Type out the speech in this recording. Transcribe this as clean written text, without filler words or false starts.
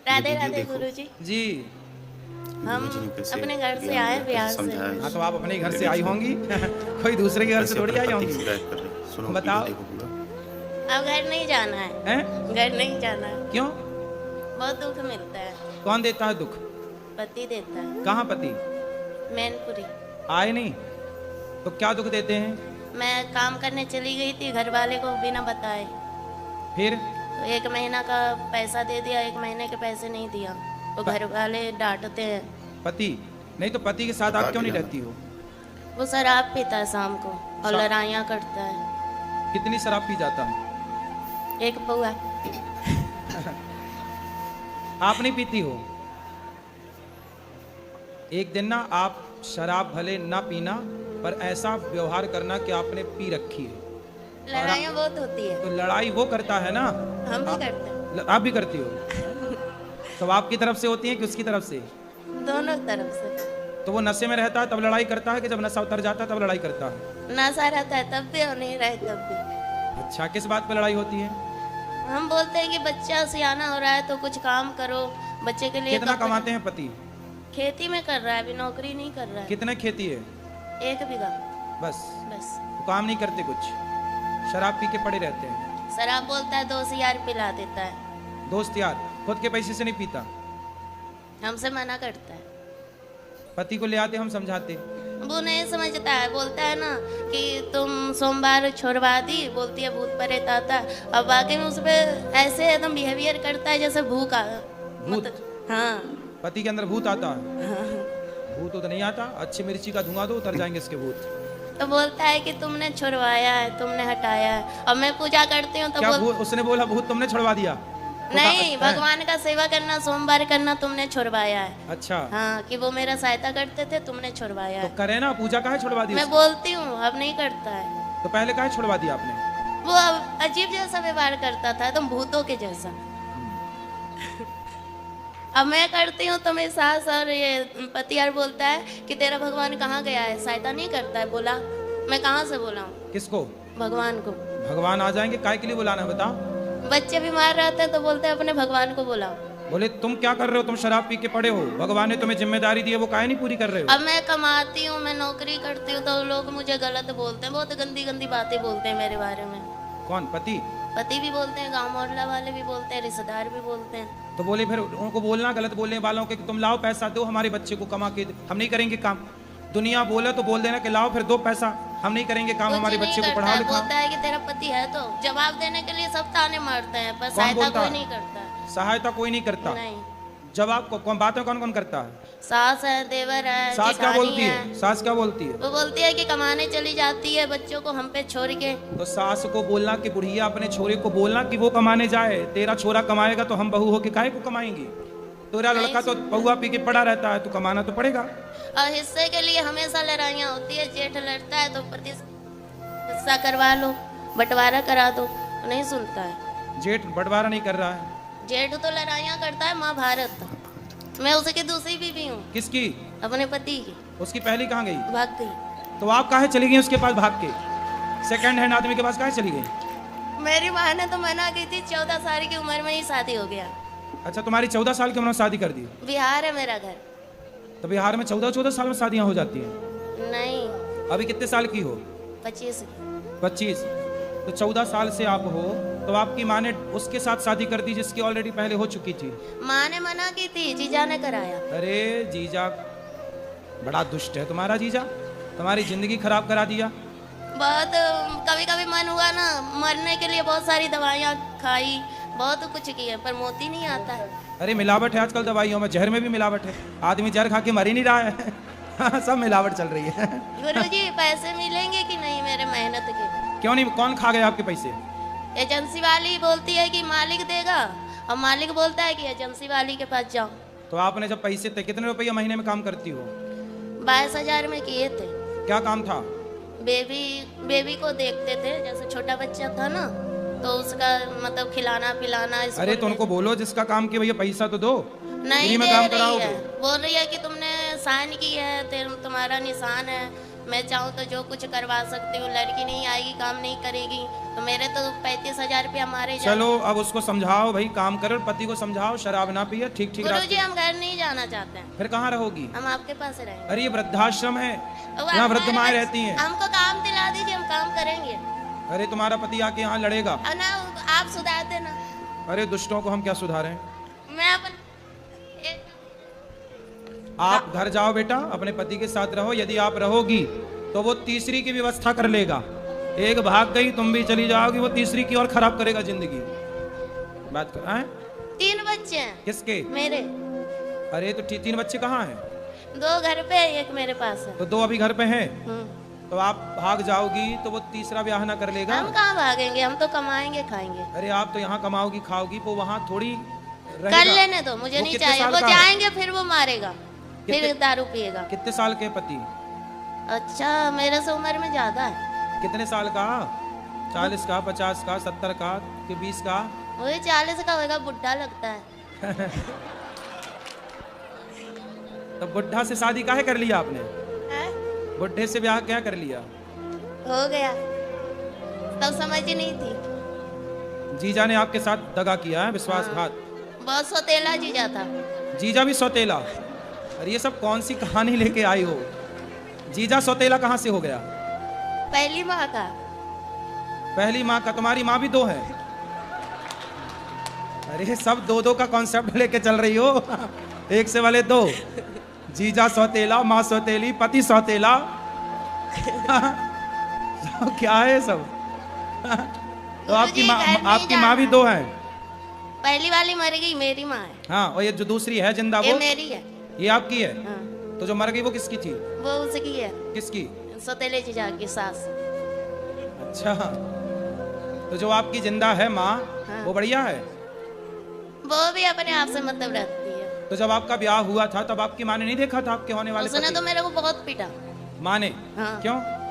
राधे राधे गुरुजी। जी। हम अपने घर से आए बिहार से। हाँ तो आप अपने घर से आई होंगी कोई दूसरे के घर से थोड़ी आई होंगी। बताओ। अब घर नहीं जाना है। हैं? घर नहीं जाना है। क्यों? बहुत दुख मिलता है। कौन देता है दुख? पति देता है। कहाँ पति? मैनपुरी। आए नहीं तो क्या दुख देते हैं? मैं काम करने चली गई थी घर वाले को बिना बताए, फिर तो 1 महीना का पैसा दे दिया, 1 महीने के पैसे नहीं दिया तो घर वाले डांटते हैं। पति नहीं तो पति के साथ आप क्यों नहीं रहती हो? वो शराब पीता है शाम को और लड़ाइयाँ करता है। कितनी शराब पी जाता है? 1 पौआ। आप नहीं पीती हो? एक दिन ना आप शराब भले ना पीना पर ऐसा व्यवहार करना कि आपने पी रखी है। लड़ाइयाँ बहुत होती है। तो लड़ाई वो करता है ना, हम भी करते हैं। आप भी करती हो? तो आपकी तरफ से होती है कि उसकी तरफ से? दोनों तरफ से। तो वो नशे में रहता है तब लड़ाई करता है कि जब नशा उतर जाता है तब लड़ाई करता है? नशा रहता है तब भी और नहीं रहे तब भी। अच्छा, किस बात पे लड़ाई होती है? हम बोलते हैं कि बच्चा सियाना हो रहा है तो कुछ काम करो बच्चे के लिए। कितना कमाते हैं पति? खेती में कर रहा है, अभी नौकरी नहीं कर रहा है। कितने खेती है? 1 बीघा। बस? बस। तो काम नहीं करते कुछ, शराब पी के पड़े रहते हैं? शराब बोलता है 2 यार पिला देता है। दोस्त यार खुद के पैसे से नहीं पीता? हमसे मना करता है। पति को ले आते हम समझाते? वो नहीं समझता है, बोलता है ना कि तुम सोमवार छोड़वा दी, बोलती है भूत प्रेत आता है। अब बाकी में उस पर ऐसे एकदम बिहेवियर करता है जैसे भूत। हाँ। पति के अंदर भूत आता है? भूत तो नहीं आता, अच्छी मिर्ची का धुआं दो उतर जाएंगे इसके भूत। तो बोलता है कि तुमने छुड़वाया है, तुमने हटाया है। और मैं पूजा करती हूँ तो क्या उसने बोला भूत तुमने छुड़वा दिया? नहीं, भगवान का सेवा करना, सोमवार करना तुमने छुड़वाया है। अच्छा। हाँ, कि वो मेरा सहायता करते थे, तुमने छुड़वाया तो है। करे ना, पूजा काहे छुड़वा दी? मैं बोलती हूँ, अब नहीं करता है। तो पहले काहे छुड़वा दिया आपने? वो अब अजीब जैसा व्यवहार करता था, तुम भूतों के जैसा। अब मैं करती हूँ तो मेरी सास और ये पति यार बोलता है कि तेरा भगवान कहाँ गया है, सहायता नहीं करता है। बोला मैं कहाँ से बोला हूँ? किसको? भगवान को। भगवान आ जाएंगे, काय के लिए बुलाना है बताओ? बच्चे बीमार रहते हैं तो बोलते हैं अपने भगवान को बुलाओ। बोले तुम क्या कर रहे हो, तुम शराब पी के पड़े हो, भगवान ने तुम्हें जिम्मेदारी दी है वो काहे नहीं पूरी कर रहे हो? अब मैं कमाती हूँ, मैं नौकरी करती हूँ तो लोग मुझे गलत बोलते हैं, बहुत गंदी गंदी बातें बोलते हैं मेरे बारे में। कौन? पति? पति भी बोलते हैं, गांव मोहल्ला वाले भी बोलते हैं, रिश्तेदार भी बोलते हैं। तो बोले फिर उनको बोलना गलत बोलने वालों के कि तुम लाओ पैसा दो हमारे बच्चे को कमा के, हम नहीं करेंगे काम। दुनिया बोले तो बोल देना कि लाओ फिर 2 पैसा, हम नहीं करेंगे काम, हमारे बच्चे को पढ़ाओ लिखाओ। बोलता है कि तेरा पति है तो जवाब देने के लिए सब ताने मारते हैं, पर सहायता कोई नहीं करता है। सहायता कोई नहीं करता? नहीं। जवाब को कौन, बातें कौन कौन करता है? सास है, देवर है, सास क्या बोलती है? सास क्या बोलती है? वो बोलती है कि कमाने चली जाती है बच्चों को हम पे छोड़ के। तो सास को बोलना कि बुढ़िया अपने छोरे को बोलना कि वो कमाने जाए, तेरा छोरा कमाएगा तो हम बहू होके काहे को कमाएंगे? तेरा लड़का तो पौआ पी के पड़ा रहता है, तो कमाना तो पड़ेगा। और हिस्से के लिए हमेशा लड़ाइयाँ होती है, जेठ लड़ता है तो पति हिस्सा करवा लो, बंटवारा करा दो, नहीं सुनता है। जेठ बंटवारा नहीं कर रहा है? जेठ तो लड़ाइयाँ करता है, महाभारत। मैं उसकी दूसरी बीवी हूँ। किसकी? अपने पति की। उसकी पहली कहाँ गई? भाग गई। तो आप काहे चली गई उसके पास भाग के? सेकंड हैंड आदमी के पास काहे चली गई? मेरी माँ ने तो मना की थी, 14 साल की उम्र में ही शादी हो गया। अच्छा, तुम्हारी 14 साल की उम्र में शादी कर दी? बिहार है मेरा घर। तो बिहार में 14 साल में शादियां हो जाती हैं? नहीं। अभी कितने साल की हो? 25। 25। तो 14 साल से आप हो, तो आपकी माँ ने उसके साथ शादी कर दी जिसकी ऑलरेडी पहले हो चुकी थी? माँ ने मना की थी, जीजा ने कराया। अरे जीजा बड़ा दुष्ट है तुम्हारा जीजा, तुम्हारी जिंदगी खराब करा दिया। बहुत कभी कभी मन हुआ ना मरने के लिए, बहुत सारी दवाइयाँ खाई, बहुत कुछ किया, पर मोती नहीं आता है। अरे मिलावट है आजकल दवाइयों में, जहर में भी मिलावट है, आदमी जहर खा के मर ही नहीं रहा है सब मिलावट चल रही है। गुरुजी पैसे मिलेंगे कि नहीं मेरे मेहनत के? क्यों नहीं? कौन खा गया आपके पैसे? एजेंसी वाली बोलती है कि मालिक देगा, और मालिक बोलता है कि एजेंसी वाली के पास जाओ। तो आपने जब पैसे थे, कितने रुपये महीने में काम करती हो? 22,000 में किए थे। क्या काम था? बेबी को देखते थे, जैसे छोटा बच्चा था ना तो उसका मतलब खिलाना पिलाना। अरे तो उनको बोलो जिसका काम किया भैया पैसा तो दो, नहीं में दे काम रही कराओगे। है, बोल रही है कि तुमने साइन की है, तुम्हारा निशान है, मैं चाहूँ तो जो कुछ करवा सकती हूँ। लड़की नहीं आएगी, काम नहीं करेगी तो मेरे तो 35,000 रुपया मारे जाए। चलो अब उसको समझाओ भाई, काम करो, पति को समझाओ शराब ना पिए, ठीक ठीक गुरु जी रास्ते। हम घर नहीं जाना चाहते हैं, फिर कहाँ रहोगी? हम आपके पास रहेंगे। अरे ये वृद्धाश्रम है, अब यहाँ वृद्ध हमारे माएँ बच्चे- रहती हैं। हमको काम दिला दीजिए, हम काम करेंगे। अरे तुम्हारा पति आके यहाँ लड़ेगा। और ना आप सुधार देना। अरे दुष्टों को हम क्या सुधारें? मैं अपन आप घर जाओ बेटा, अपने पति के साथ रहो। यदि आप रहोगी तो वो तीसरी की व्यवस्था कर लेगा। एक भाग गई, तुम भी चली जाओगी, वो तीसरी की और खराब करेगा जिंदगी। बात कर हैं? 3 बच्चे हैं किसके? मेरे। अरे तो 3 बच्चे कहाँ हैं? 2 घर पे है, 1 मेरे पास है। तो 2 अभी घर पे हैं। हम्म। तो आप भाग जाओगी तो वो तीसरा ब्याह ना कर लेगा। हम कहाँ भागेंगे, हम तो कमाएंगे खाएंगे। अरे आप तो यहाँ कमाओगी खाओगी, वो वहाँ थोड़ी कर रहेगा। लेने दो, मुझे वो नहीं कितने चाहिए। साल वो का है? जाएंगे फिर वो मारेगा, फिर कितने- दारू पिएगा। कितने साल के पति? अच्छा मेरे से उम्र में ज्यादा है। कितने साल का? 40 का, 50 का, 70 का कि 20 का? वही 40 का होगा, बुढ़ा लगता है। तो बुढ़ा से शादी काहे कर लिया आपने? हैं? बुढ़े से ब्याह क्या कर लिया? हो गया, तब समझ ही नहीं थी। जीजा ने आपके साथ दगा किया है, विश्वासघात। बहुत सौतेला जीजा था। जीजा भी सौतेला? अरे ये सब कौन सी कहानी लेके आई हो? जीजा सौतेला कहाँ से हो गया? पहली माँ का। पहली माँ का? तुम्हारी माँ भी 2 है? अरे सब 2-2 का कॉन्सेप्ट लेके चल रही हो। एक से वाले 2। जीजा सौतेला, माँ सौतेली, पति सौतेला। तो क्या है सब? तो आपकी गुरुजी, माँ, घर नहीं आपकी माँ भी जाना। 2 है? पहली वाली मर गई, मेरी माँ है। हाँ, और ये जो दूसरी है जिंदा, ये वो मेरी है। ये आपकी है? हाँ, तो जो मर गई वो किसकी थी? वो उसकी है, किसकी? सौतेले जीजा की सास। अच्छा, तो जो आपकी जिंदा है माँ, हाँ। वो बढ़िया है? वो भी अपने आप से मतलब रखती है। तो जब आपका ब्याह हुआ था तब आपकी माँ ने नहीं देखा था आपके होने वाले उसने पति? तो मेरे को बहुत पीटा। माँ ने? हाँ। क्यों?